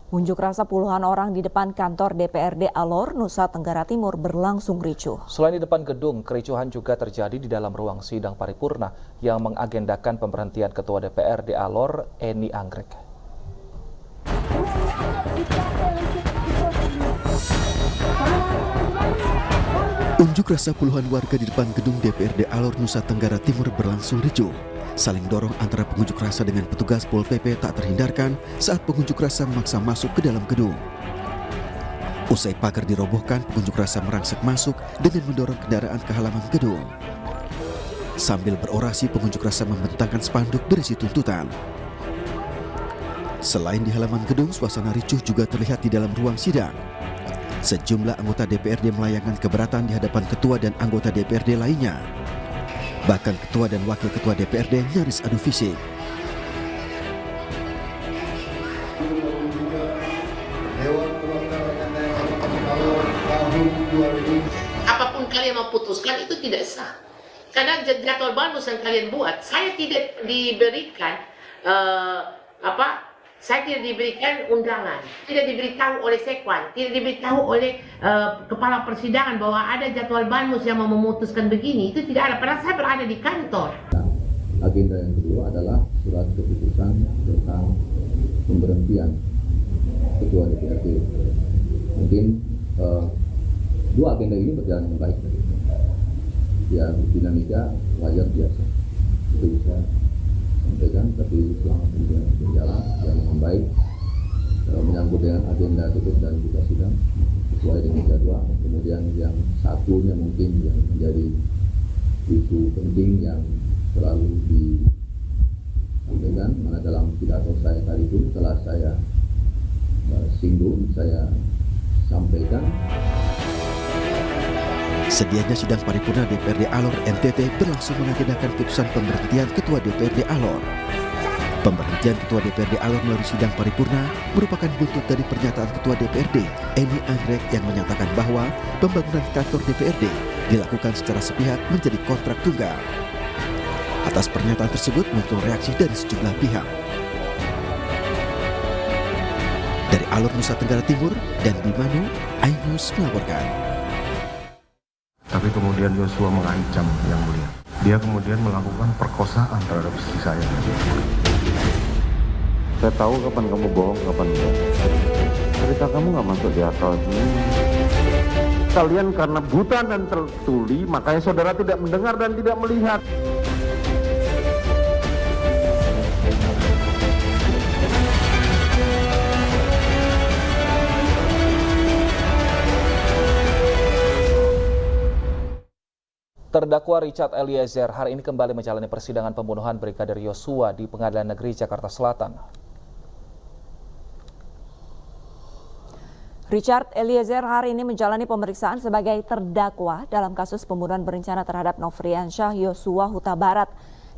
Unjuk rasa puluhan orang di depan kantor DPRD Alor, Nusa Tenggara Timur berlangsung ricuh. Selain di depan gedung, kericuhan juga terjadi di dalam ruang sidang paripurna yang mengagendakan pemberhentian Ketua DPRD Alor, Eni Anggrek. Unjuk rasa puluhan warga di depan gedung DPRD Alor, Nusa Tenggara Timur berlangsung ricuh. Saling dorong antara pengunjuk rasa dengan petugas Pol PP tak terhindarkan saat pengunjuk rasa memaksa masuk ke dalam gedung. Usai pagar dirobohkan, pengunjuk rasa merangsek masuk dengan mendorong kendaraan ke halaman gedung. Sambil berorasi, pengunjuk rasa membentangkan spanduk berisi tuntutan. Selain di halaman gedung, suasana ricuh juga terlihat di dalam ruang sidang. Sejumlah anggota DPRD melayangkan keberatan di hadapan ketua dan anggota DPRD lainnya. Bahkan ketua dan wakil ketua DPRD nyaris adu fisik. Apapun kalian mau putuskan itu tidak sah. Karena jadwal bonus yang kalian buat, saya tidak diberikan saya tidak diberikan undangan, tidak diberitahu oleh sekwan, tidak diberitahu oleh kepala persidangan bahwa ada jadwal banmus yang mau memutuskan begini. Itu tidak ada, padahal saya berada di kantor. Agenda yang kedua adalah surat keputusan tentang pemberhentian Ketua DPRD. Mungkin dua agenda ini berjalan dengan baik. Ya, dinamika wajar biasa. Itu bisa sampaikan, tapi selama kemudian berjalan dengan baik, menyangkut dengan agenda tutup dan buka sidang sesuai dengan jadwal. Kemudian yang satunya mungkin yang menjadi isu penting yang selalu disampaikan, mana dalam pidato saya tadi pun telah saya singgung, saya sampaikan. Sedianya sidang paripurna DPRD Alor NTT berlangsung mengagendakan putusan pemberhentian Ketua DPRD Alor. Pemberhentian Ketua DPRD Alor melalui sidang paripurna merupakan buntut dari pernyataan Ketua DPRD Eni Anggrek yang menyatakan bahwa pembangunan kantor DPRD dilakukan secara sepihak menjadi kontrak tunggal. Atas pernyataan tersebut muncul reaksi dari sejumlah pihak. Dari Alor, Nusa Tenggara Timur dan Bimanu, iNews melaporkan. Tapi kemudian Yosua mengancam Yang Mulia. Dia kemudian melakukan perkosaan terhadap istri saya. Saya tahu kapan kamu bohong, kapan enggak. Cerita kamu nggak masuk di akal. Kalian karena buta dan tertuli, makanya saudara tidak mendengar dan tidak melihat. Terdakwa Richard Eliezer hari ini kembali menjalani persidangan pembunuhan Brigadir Yosua di Pengadilan Negeri Jakarta Selatan. Richard Eliezer hari ini menjalani pemeriksaan sebagai terdakwa dalam kasus pembunuhan berencana terhadap Nofriansyah Yosua Huta Barat.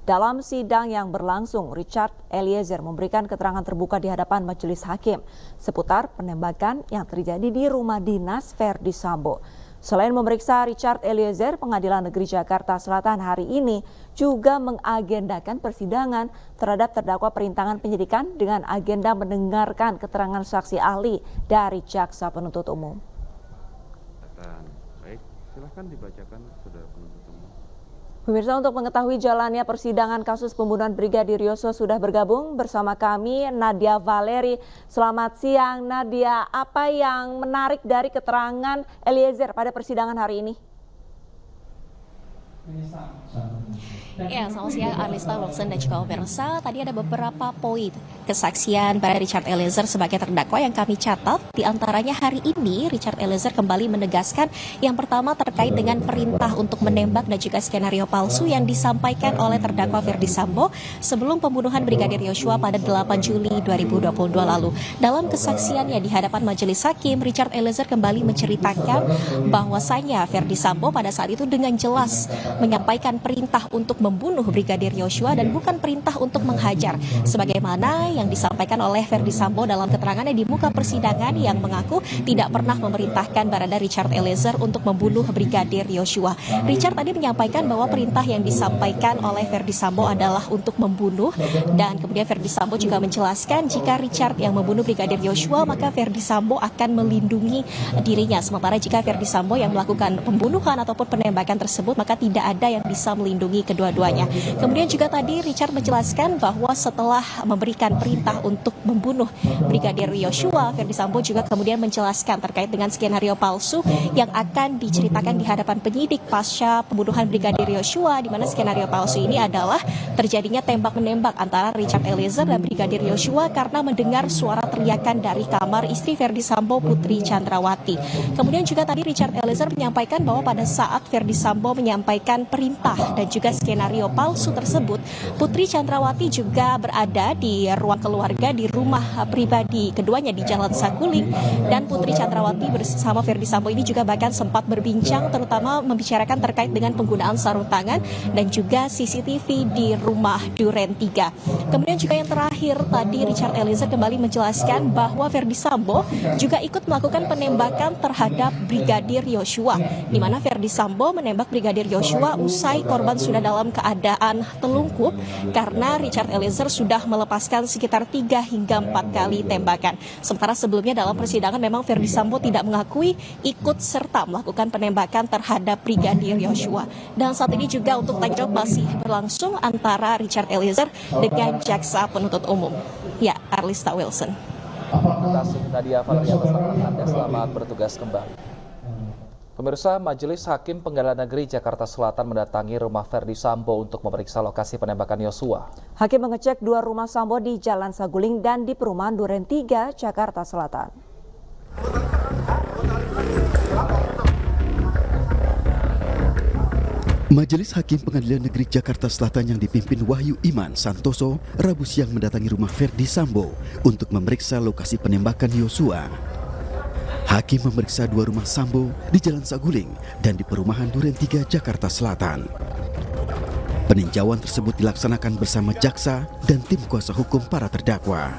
Dalam sidang yang berlangsung, Richard Eliezer memberikan keterangan terbuka di hadapan majelis hakim seputar penembakan yang terjadi di rumah dinas Verdi Sambo. Selain memeriksa Richard Eliezer, Pengadilan Negeri Jakarta Selatan hari ini juga mengagendakan persidangan terhadap terdakwa perintangan penyidikan dengan agenda mendengarkan keterangan saksi ahli dari jaksa penuntut umum. Baik, silahkan dibacakan, saudara penuntut umum. Pemirsa, untuk mengetahui jalannya persidangan kasus pembunuhan Brigadir Yosua sudah bergabung bersama kami Nadia Valeri. Selamat siang Nadia, apa yang menarik dari keterangan Eliezer pada persidangan hari ini? Ya, selamat siang Arlista, Wilson dan juga pemirsa. Tadi ada beberapa poin kesaksian pada Richard Eliezer sebagai terdakwa yang kami catat. Di antaranya hari ini Richard Eliezer kembali menegaskan yang pertama terkait dengan perintah untuk menembak dan juga skenario palsu yang disampaikan oleh terdakwa Verdi Sambo sebelum pembunuhan Brigadir Yosua pada 8 Juli 2022 lalu. Dalam kesaksiannya di hadapan majelis hakim, Richard Eliezer kembali menceritakan bahwasanya Verdi Sambo pada saat itu dengan jelas menyampaikan perintah untuk membunuh Brigadir Yosua dan bukan perintah untuk menghajar, sebagaimana yang disampaikan oleh Ferdy Sambo dalam keterangannya di muka persidangan yang mengaku tidak pernah memerintahkan Barada Richard Eliezer untuk membunuh Brigadir Yosua. Richard tadi menyampaikan bahwa perintah yang disampaikan oleh Ferdy Sambo adalah untuk membunuh, dan kemudian Ferdy Sambo juga menjelaskan jika Richard yang membunuh Brigadir Yosua, maka Ferdy Sambo akan melindungi dirinya. Sementara jika Ferdy Sambo yang melakukan pembunuhan ataupun penembakan tersebut, maka tidak ada yang bisa melindungi kedua-duanya. Kemudian juga tadi Richard menjelaskan bahwa setelah memberikan perintah untuk membunuh Brigadir Yosua, Ferdy Sambo juga kemudian menjelaskan terkait dengan skenario palsu yang akan diceritakan di hadapan penyidik pasca pembunuhan Brigadir Yosua, di mana skenario palsu ini adalah terjadinya tembak-menembak antara Richard Eliezer dan Brigadir Yosua karena mendengar suara teriakan dari kamar istri Ferdy Sambo, Putri Chandrawati. Kemudian juga tadi Richard Eliezer menyampaikan bahwa pada saat Ferdy Sambo menyampaikan perintah dan juga skenario palsu tersebut, Putri Chandrawati juga berada di ruang keluarga di rumah pribadi keduanya di Jalan Saguling, dan Putri Chandrawati bersama Ferdy Sambo ini juga bahkan sempat berbincang, terutama membicarakan terkait dengan penggunaan sarung tangan dan juga CCTV di rumah Duren 3. Kemudian juga yang terakhir tadi Richard Eliezer kembali menjelaskan bahwa Ferdy Sambo juga ikut melakukan penembakan terhadap Brigadir Yosua, di mana Ferdy Sambo menembak Brigadir Yosua usai korban sudah dalam keadaan telungkup karena Richard Eliezer sudah melepaskan sekitar 3 hingga 4 kali tembakan. Sementara sebelumnya dalam persidangan memang Ferdy Sambo tidak mengakui ikut serta melakukan penembakan terhadap Brigadir Yosua. Dan saat ini juga untuk tanya jawab masih berlangsung antara Richard Eliezer dengan jaksa penuntut umum. Ya, Arlista Wilson. Terima kasih Nadia Fadli atas laporan Anda. Selamat bertugas kembali. Pemirsa, Majelis Hakim Pengadilan Negeri Jakarta Selatan mendatangi rumah Ferdy Sambo untuk memeriksa lokasi penembakan Yosua. Hakim mengecek 2 rumah Sambo di Jalan Saguling dan di perumahan Duren 3, Jakarta Selatan. Majelis Hakim Pengadilan Negeri Jakarta Selatan yang dipimpin Wahyu Iman Santoso Rabu siang mendatangi rumah Ferdy Sambo untuk memeriksa lokasi penembakan Yosua. Hakim memeriksa 2 rumah Sambo di Jalan Saguling dan di perumahan Duren 3, Jakarta Selatan. Peninjauan tersebut dilaksanakan bersama jaksa dan tim kuasa hukum para terdakwa.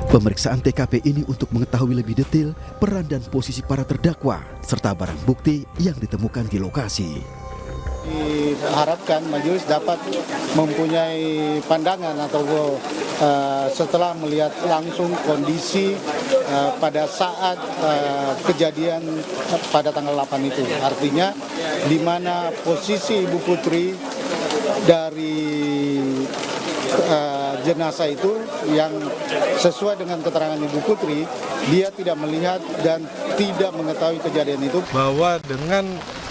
Pemeriksaan TKP ini untuk mengetahui lebih detail peran dan posisi para terdakwa serta barang bukti yang ditemukan di lokasi. Diharapkan majelis dapat mempunyai pandangan atau setelah melihat langsung kondisi pada saat kejadian pada tanggal 8 itu. Artinya di mana posisi Ibu Putri dari jenazah itu yang sesuai dengan keterangan Ibu Putri, dia tidak melihat dan tidak mengetahui kejadian itu. Bahwa dengan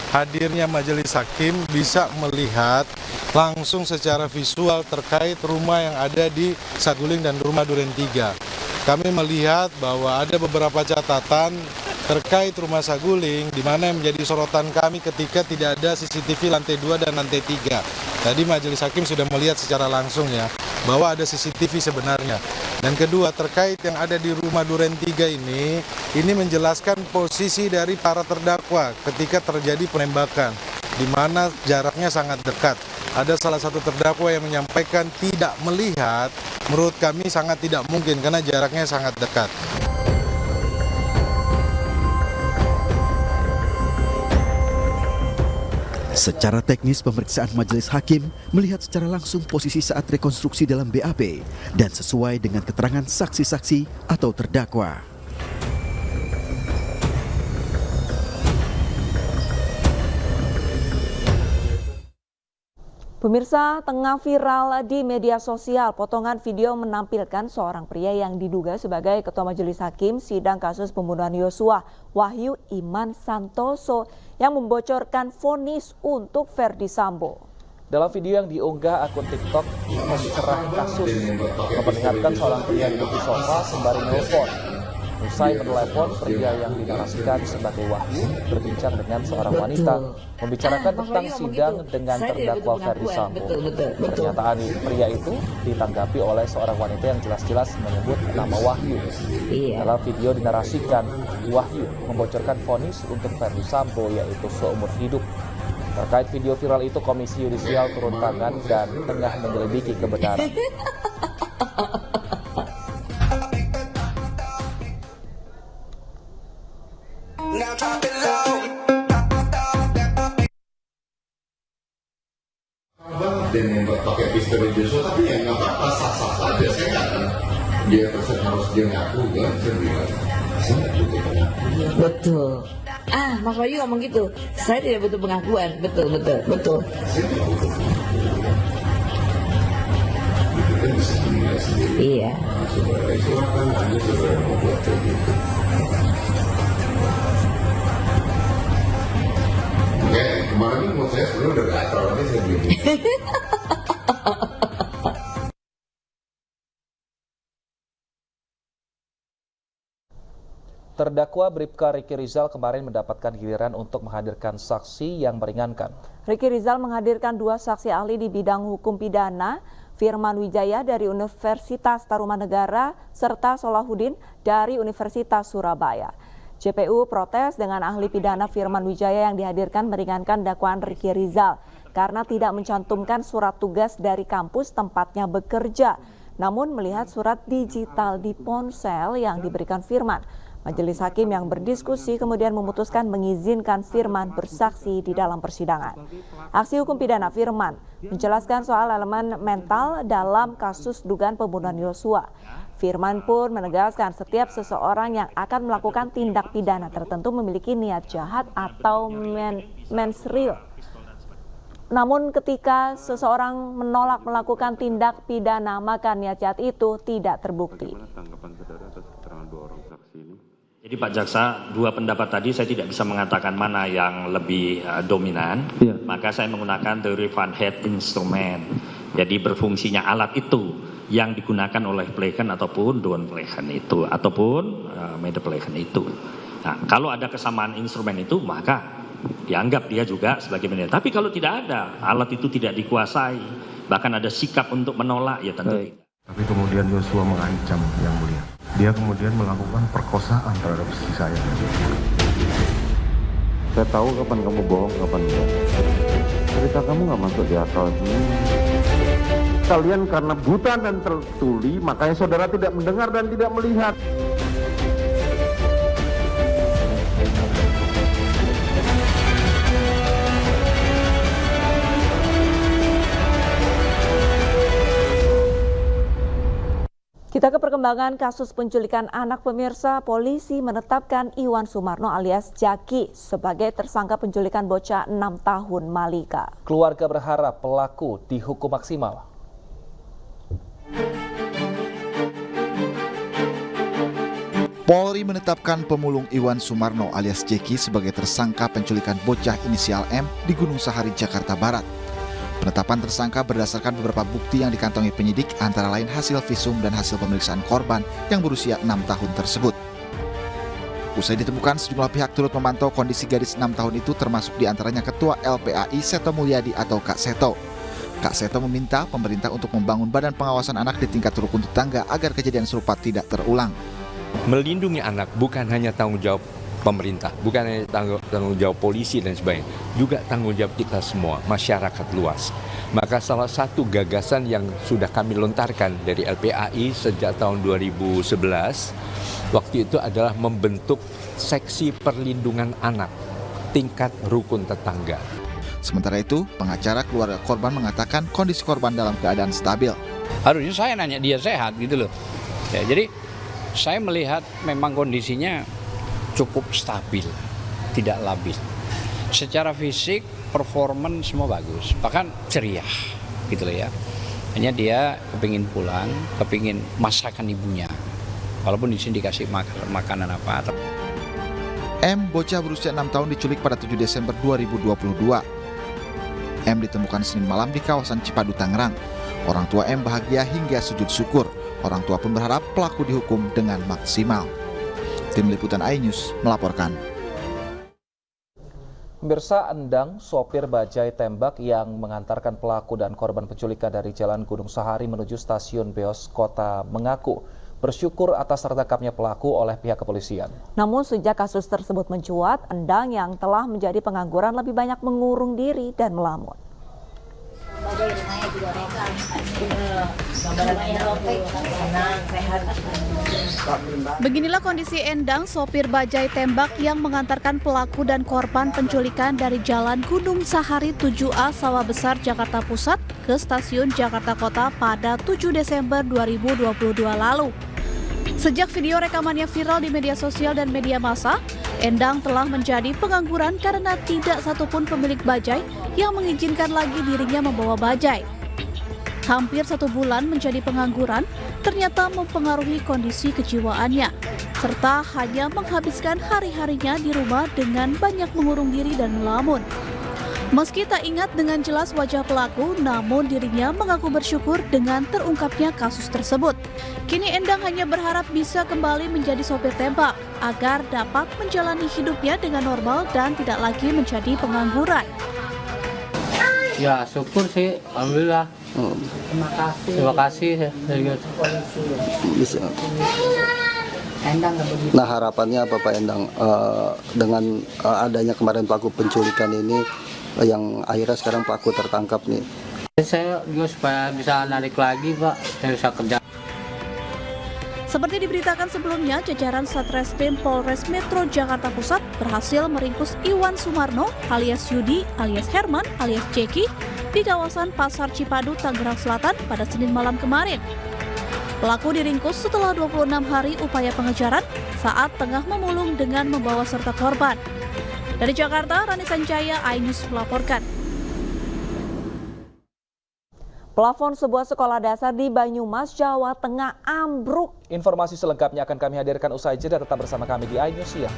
hadirnya majelis hakim bisa melihat langsung secara visual terkait rumah yang ada di Saguling dan rumah Duren 3. Kami melihat bahwa ada beberapa catatan terkait rumah Saguling di mana yang menjadi sorotan kami ketika tidak ada CCTV lantai 2 dan lantai 3. Tadi majelis hakim sudah melihat secara langsung ya bahwa ada CCTV sebenarnya. Dan kedua, terkait yang ada di rumah Duren 3 ini menjelaskan posisi dari para terdakwa ketika terjadi penembakan, di mana jaraknya sangat dekat. Ada salah satu terdakwa yang menyampaikan tidak melihat, menurut kami sangat tidak mungkin karena jaraknya sangat dekat. Secara teknis, pemeriksaan majelis hakim melihat secara langsung posisi saat rekonstruksi dalam BAP dan sesuai dengan keterangan saksi-saksi atau terdakwa. Pemirsa, tengah viral di media sosial, potongan video menampilkan seorang pria yang diduga sebagai Ketua Majelis Hakim sidang kasus pembunuhan Yosua, Wahyu Iman Santoso, yang membocorkan vonis untuk Ferdy Sambo. Dalam video yang diunggah akun TikTok mencerah kasus, memperlihatkan seorang pria duduk di sofa sembari nelpon. Usai menelepon, pria yang dinarasikan sebagai Wahyu berbincang dengan seorang wanita, membicarakan tentang sidang dengan terdakwa Ferdy Sambo. Pernyataan pria itu ditanggapi oleh seorang wanita yang jelas-jelas menyebut nama Wahyu. Dalam video dinarasikan, Wahyu membocorkan vonis untuk Verdi Sambo yaitu seumur hidup. Terkait video viral itu, Komisi Yudisial turun tangan dan tengah menyelidiki kebenaran. Dan yang pakai pistol Joshua, tapi ya nggak apa-apa, sah-sah saja. Saya nggak akan dia harus dia ngaku kan, saya bilang saya nggak butuh pengakuan. Betul. Mas Wahyu ngomong gitu, saya tidak butuh pengakuan. Betul. Saya nggak butuh pengakuan. Itu kan bisa dinilai sendiri. Iya. Saudara itu kan hanya saudara membuat kayak gitu. Kemarin menurut saya sebenarnya udah gatal, nanti saya bilang. Terdakwa Bribka Ricky Rizal kemarin mendapatkan giliran untuk menghadirkan saksi yang meringankan. Ricky Rizal menghadirkan 2 saksi ahli di bidang hukum pidana, Firman Wijaya dari Universitas Tarumanegara serta Solahuddin dari Universitas Surabaya. JPU protes dengan ahli pidana Firman Wijaya yang dihadirkan meringankan dakwaan Ricky Rizal karena tidak mencantumkan surat tugas dari kampus tempatnya bekerja, namun melihat surat digital di ponsel yang diberikan Firman. Majelis hakim yang berdiskusi kemudian memutuskan mengizinkan Firman bersaksi di dalam persidangan. Aksi hukum pidana Firman menjelaskan soal elemen mental dalam kasus dugaan pembunuhan Yosua. Firman pun menegaskan setiap seseorang yang akan melakukan tindak pidana tertentu memiliki niat jahat atau mens real. Namun ketika seseorang menolak melakukan tindak pidana, maka niat jahat itu tidak terbukti. Jadi Pak Jaksa, 2 pendapat tadi saya tidak bisa mengatakan mana yang lebih dominan, maka saya menggunakan teori Van Het instrument. Jadi berfungsinya alat itu yang digunakan oleh plegen ataupun downplegen itu, ataupun medeplegen itu. Nah, kalau ada kesamaan instrumen itu, maka dianggap dia juga sebagai menilai. Tapi kalau tidak ada, alat itu tidak dikuasai, bahkan ada sikap untuk menolak, ya tentu tidak. Tapi kemudian Yosua mengancam Yang Mulia. Dia kemudian melakukan perkosaan terhadap istri saya. Saya tahu kapan kamu bohong, kapan enggak. Cerita kamu nggak masuk di akal sih. Kalian karena buta dan tertuli, makanya saudara tidak mendengar dan tidak melihat. Kita ke perkembangan kasus penculikan anak pemirsa. Polisi menetapkan Iwan Sumarno alias Jaki sebagai tersangka penculikan bocah 6 tahun Malika. Keluarga berharap pelaku dihukum maksimal. Polri menetapkan pemulung Iwan Sumarno alias Jeki sebagai tersangka penculikan bocah inisial M di Gunung Sahari, Jakarta Barat. Penetapan tersangka berdasarkan beberapa bukti yang dikantongi penyidik, antara lain hasil visum dan hasil pemeriksaan korban yang berusia 6 tahun tersebut. Usai ditemukan, sejumlah pihak turut memantau kondisi gadis 6 tahun itu, termasuk diantaranya Ketua LPAI Seto Mulyadi atau Kak Seto. Kak Seto meminta pemerintah untuk membangun badan pengawasan anak di tingkat rukun tetangga agar kejadian serupa tidak terulang. Melindungi anak bukan hanya tanggung jawab pemerintah, bukan hanya tanggung jawab polisi dan sebagainya, juga tanggung jawab kita semua, masyarakat luas. Maka salah satu gagasan yang sudah kami lontarkan dari LPAI sejak tahun 2011, waktu itu adalah membentuk seksi perlindungan anak tingkat rukun tetangga. Sementara itu, pengacara keluarga korban mengatakan kondisi korban dalam keadaan stabil. Harusnya saya nanya dia sehat gitu loh. Ya, jadi saya melihat memang kondisinya cukup stabil, tidak labil. Secara fisik, performance semua bagus, bahkan ceria, gitu loh ya. Hanya dia kepingin pulang, kepingin masakan ibunya. Walaupun di sini dikasih makanan apa. M, bocah berusia 6 tahun diculik pada 7 Desember 2022. M ditemukan Senin malam di kawasan Cipadu, Tangerang. Orang tua M bahagia hingga sujud syukur. Orang tua pun berharap pelaku dihukum dengan maksimal. Tim Liputan iNews melaporkan. Pemirsa, Endang, sopir bajai tembak yang mengantarkan pelaku dan korban penculikan dari Jalan Gunung Sahari menuju stasiun Beos Kota mengaku bersyukur atas tertangkapnya pelaku oleh pihak kepolisian. Namun sejak kasus tersebut mencuat, Endang yang telah menjadi pengangguran lebih banyak mengurung diri dan melamun. Beginilah kondisi Endang, sopir bajai tembak yang mengantarkan pelaku dan korban penculikan dari Jalan Gunung Sahari 7A Sawah Besar, Jakarta Pusat ke stasiun Jakarta Kota pada 7 Desember 2022 lalu. Sejak video rekamannya viral di media sosial dan media massa, Endang telah menjadi pengangguran karena tidak satupun pemilik bajai yang mengizinkan lagi dirinya membawa bajai. Hampir 1 bulan menjadi pengangguran ternyata mempengaruhi kondisi kejiwaannya, serta hanya menghabiskan hari-harinya di rumah dengan banyak mengurung diri dan melamun. Meski tak ingat dengan jelas wajah pelaku, namun dirinya mengaku bersyukur dengan terungkapnya kasus tersebut. Kini Endang hanya berharap bisa kembali menjadi sopir tembak agar dapat menjalani hidupnya dengan normal dan tidak lagi menjadi pengangguran. Ya syukur sih, alhamdulillah. Terima kasih. Bisa. Nah harapannya apa Pak Endang dengan adanya kemarin pelaku penculikan ini yang akhirnya sekarang pelaku tertangkap nih? Saya juga supaya bisa narik lagi Pak, saya bisa kerja. Seperti diberitakan sebelumnya, jajaran Satreskrim Polres Metro Jakarta Pusat berhasil meringkus Iwan Sumarno alias Yudi alias Herman alias Jeki di kawasan Pasar Cipadu, Tangerang Selatan pada Senin malam kemarin. Pelaku diringkus setelah 26 hari upaya pengejaran saat tengah memulung dengan membawa serta korban. Dari Jakarta, Rani Sanjaya, iNews melaporkan. Plafon sebuah sekolah dasar di Banyumas, Jawa Tengah ambruk. Informasi selengkapnya akan kami hadirkan usai jeda, tetap bersama kami di iNews Siang.